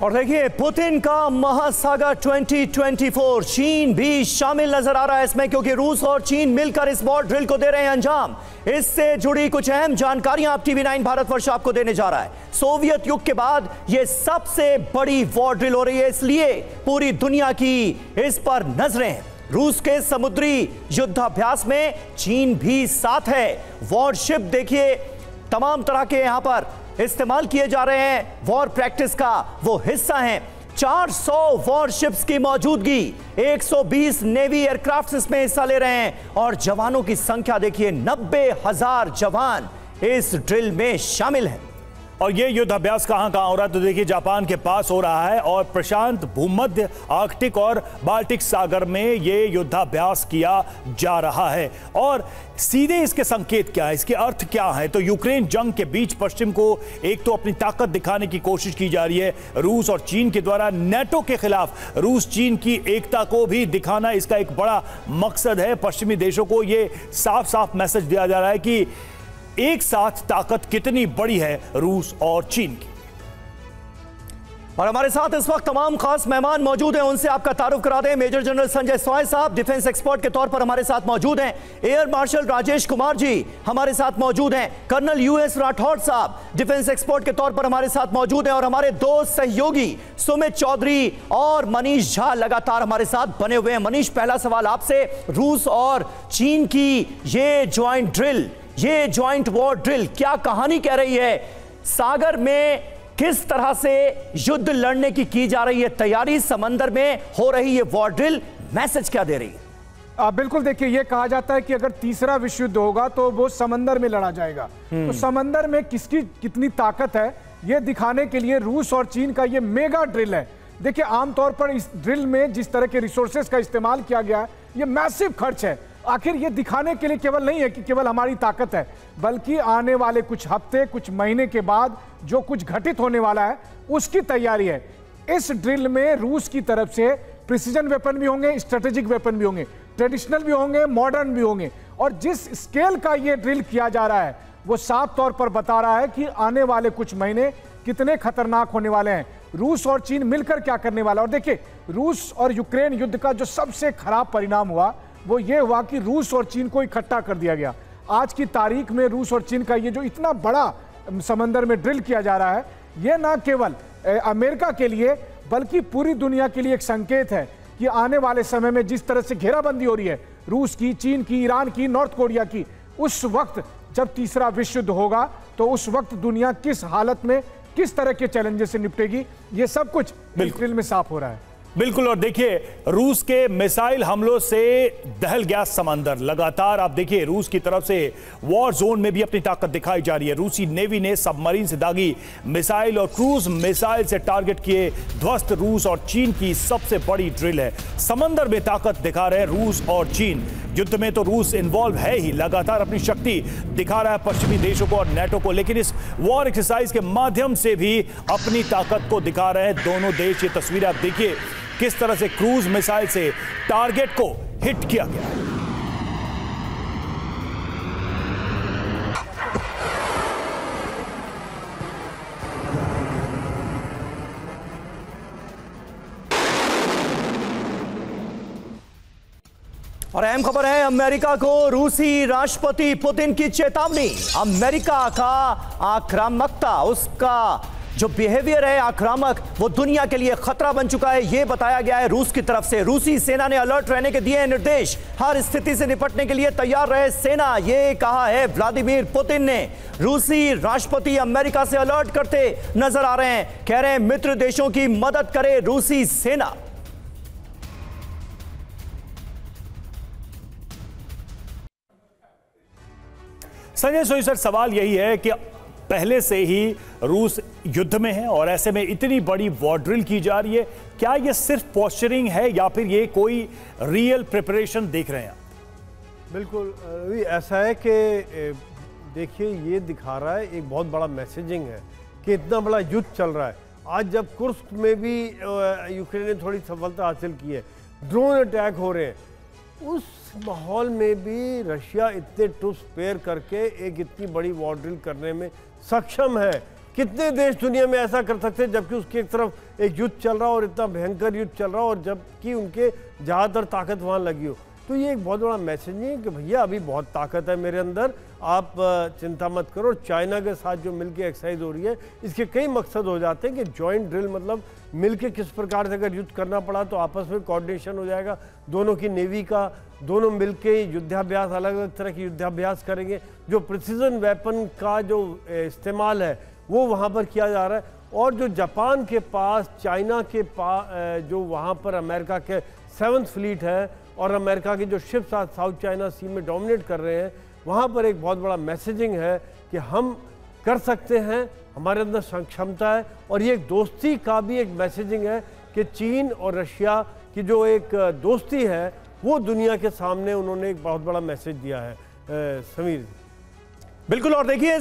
और देखिए पुतिन का महासागर 2024 चीन भी शामिल नजर आ रहा है इसमें, क्योंकि रूस और चीन मिलकर इस वॉर ड्रिल को दे रहे हैं अंजाम। इससे जुड़ी कुछ अहम जानकारियां अब TV9 भारतवर्ष आपको देने जा रहा है। सोवियत युग के बाद यह सबसे बड़ी वॉर ड्रिल हो रही है, इसलिए पूरी दुनिया की इस पर नजरें हैं। रूस के समुद्री युद्धाभ्यास में चीन भी साथ है। वॉरशिप देखिए तमाम तरह के यहां पर इस्तेमाल किए जा रहे हैं, वॉर प्रैक्टिस का वो हिस्सा हैं। 400 वॉरशिप्स की मौजूदगी, 120 नेवी एयरक्राफ्ट इसमें हिस्सा ले रहे हैं और जवानों की संख्या देखिए 90,000 जवान इस ड्रिल में शामिल हैं। और ये युद्ध अभ्यास कहां हो रहा है तो देखिए जापान के पास हो रहा है और प्रशांत भूमध्य, आर्कटिक और बाल्टिक सागर में ये युद्धाभ्यास किया जा रहा है। और सीधे इसके संकेत क्या है, इसके अर्थ क्या है? तो यूक्रेन जंग के बीच पश्चिम को एक तो अपनी ताकत दिखाने की कोशिश की जा रही है रूस और चीन के द्वारा। नेटो के खिलाफ रूस चीन की एकता को भी दिखाना इसका एक बड़ा मकसद है। पश्चिमी देशों को ये साफ साफ मैसेज दिया जा रहा है कि एक साथ ताकत कितनी बड़ी है रूस और चीन की। और हमारे साथ इस वक्त तमाम खास मेहमान मौजूद हैं, उनसे आपका तारुफ करा दें। मेजर जनरल संजय सॉय साहब डिफेंस एक्सपर्ट के तौर पर हमारे साथ मौजूद हैं। एयर मार्शल राजेश कुमार जी हमारे साथ मौजूद हैं। कर्नल US राठौड़ साहब डिफेंस एक्सपर्ट के तौर पर हमारे साथ मौजूद हैं। और हमारे दो सहयोगी सुमित चौधरी और मनीष झा लगातार हमारे साथ बने हुए हैं। मनीष, पहला सवाल आपसे, रूस और चीन की ये ज्वाइंट ड्रिल, ये ज्वाइंट वॉर ड्रिल क्या कहानी कह रही है? सागर में किस तरह से युद्ध लड़ने की जा रही है तैयारी? समंदर में हो रही है वॉर ड्रिल, मैसेज क्या दे रही है? बिल्कुल, देखिए ये कहा जाता है कि अगर तीसरा विश्व युद्ध होगा तो वो समंदर में लड़ा जाएगा। तो समंदर में किसकी कितनी ताकत है ये दिखाने के लिए रूस और चीन का ये मेगा ड्रिल है। देखिए आमतौर पर इस ड्रिल में जिस तरह के रिसोर्सेज का इस्तेमाल किया गया है, ये मैसिव खर्च है। आखिर ये दिखाने के लिए केवल नहीं है कि केवल हमारी ताकत है, बल्कि आने वाले कुछ हफ्ते, कुछ महीने के बाद जो कुछ घटित होने वाला है उसकी तैयारी है। इस ड्रिल में रूस की तरफ से प्रिसीजन वेपन भी होंगे, स्ट्रेटेजिक वेपन भी होंगे, ट्रेडिशनल भी होंगे, मॉडर्न भी होंगे। और जिस स्केल का ये ड्रिल किया जा रहा है वो साफ तौर पर बता रहा है कि आने वाले कुछ महीने कितने खतरनाक होने वाले हैं। रूस और चीन मिलकर क्या करने वाला। और देखिए रूस और यूक्रेन युद्ध का जो सबसे खराब परिणाम हुआ वो ये हुआ कि रूस और चीन को इकट्ठा कर दिया गया। आज की तारीख में रूस और चीन का ये जो इतना बड़ा समंदर में ड्रिल किया जा रहा है, ये ना केवल अमेरिका के लिए बल्कि पूरी दुनिया के लिए एक संकेत है कि आने वाले समय में जिस तरह से घेराबंदी हो रही है रूस की, चीन की, ईरान की, नॉर्थ कोरिया की, उस वक्त जब तीसरा विश्व युद्ध होगा तो उस वक्त दुनिया किस हालत में, किस तरह के चैलेंजेस से निपटेगी, ये सब कुछ इस ड्रिल में साफ हो रहा है। बिल्कुल। और देखिए रूस के मिसाइल हमलों से दहल गया समंदर। लगातार आप देखिए रूस की तरफ से वॉर जोन में भी अपनी ताकत दिखाई जा रही है। रूसी नेवी ने सबमरीन से दागी मिसाइल और क्रूज मिसाइल से टारगेट किए ध्वस्त रूस और चीन की सबसे बड़ी ड्रिल है। समंदर में ताकत दिखा रहे रूस और चीन। युद्ध में तो रूस इन्वॉल्व है ही, लगातार अपनी शक्ति दिखा रहा है पश्चिमी देशों को और नेटो को, लेकिन इस वॉर एक्सरसाइज के माध्यम से भी अपनी ताकत को दिखा रहे हैं दोनों देश। ये तस्वीर आप देखिए किस तरह से क्रूज मिसाइल से टारगेट को हिट किया गया। और अहम खबर है, अमेरिका को रूसी राष्ट्रपति पुतिन की चेतावनी। अमेरिका का आक्रामकता, उसका जो बिहेवियर है आक्रामक, वो दुनिया के लिए खतरा बन चुका है, ये बताया गया है रूस की तरफ से। रूसी सेना ने अलर्ट रहने के दिए हैं निर्देश, हर स्थिति से निपटने के लिए तैयार रहे सेना, ये कहा है व्लादिमीर पुतिन ने। रूसी राष्ट्रपति अमेरिका से अलर्ट करते नजर आ रहे हैं, कह रहे हैं मित्र देशों की मदद करे रूसी सेना। संजय सोई सर, सवाल यही है कि पहले से ही रूस युद्ध में है और ऐसे में इतनी बड़ी वॉर ड्रिल की जा रही है, क्या ये सिर्फ पोस्चरिंग है या फिर ये कोई रियल प्रिपरेशन देख रहे हैं? बिल्कुल ऐसा है कि देखिए ये दिखा रहा है, एक बहुत बड़ा मैसेजिंग है कि इतना बड़ा युद्ध चल रहा है। आज जब कुर्स्क में भी यूक्रेन ने थोड़ी सफलता हासिल की है, ड्रोन अटैक हो रहे हैं, उस माहौल में भी रशिया इतने ट्रूप्स पेयर करके एक इतनी बड़ी वॉर ड्रिल करने में सक्षम है। कितने देश दुनिया में ऐसा कर सकते हैं जबकि उसकी एक तरफ एक युद्ध चल रहा हो और इतना भयंकर युद्ध चल रहा हो और जबकि उनके ज़्यादातर ताकत वहाँ लगी हो। तो ये एक बहुत बड़ा मैसेज नहीं है कि भैया अभी बहुत ताकत है मेरे अंदर, आप चिंता मत करो। चाइना के साथ जो मिलके एक्सरसाइज हो रही है इसके कई मकसद हो जाते हैं कि जॉइंट ड्रिल मतलब मिलके किस प्रकार से अगर युद्ध करना पड़ा तो आपस में कोऑर्डिनेशन हो जाएगा, दोनों की नेवी का, दोनों मिलके युद्धाभ्यास, अलग अलग तरह के युद्धाभ्यास करेंगे। जो प्रिसीजन वेपन का जो इस्तेमाल है वो वहाँ पर किया जा रहा है। और जो जापान के पास, चाइना के पास जो वहाँ पर अमेरिका के 7th फ्लीट है और अमेरिका की जो शिप्स साउथ चाइना सी में डोमिनेट कर रहे हैं, वहाँ पर एक बहुत बड़ा मैसेजिंग है कि हम कर सकते हैं, हमारे अंदर क्षमता है। और ये एक दोस्ती का भी एक मैसेजिंग है कि चीन और रशिया की जो एक दोस्ती है वो दुनिया के सामने उन्होंने एक बहुत बड़ा मैसेज दिया है। समीर बिल्कुल। और देखिए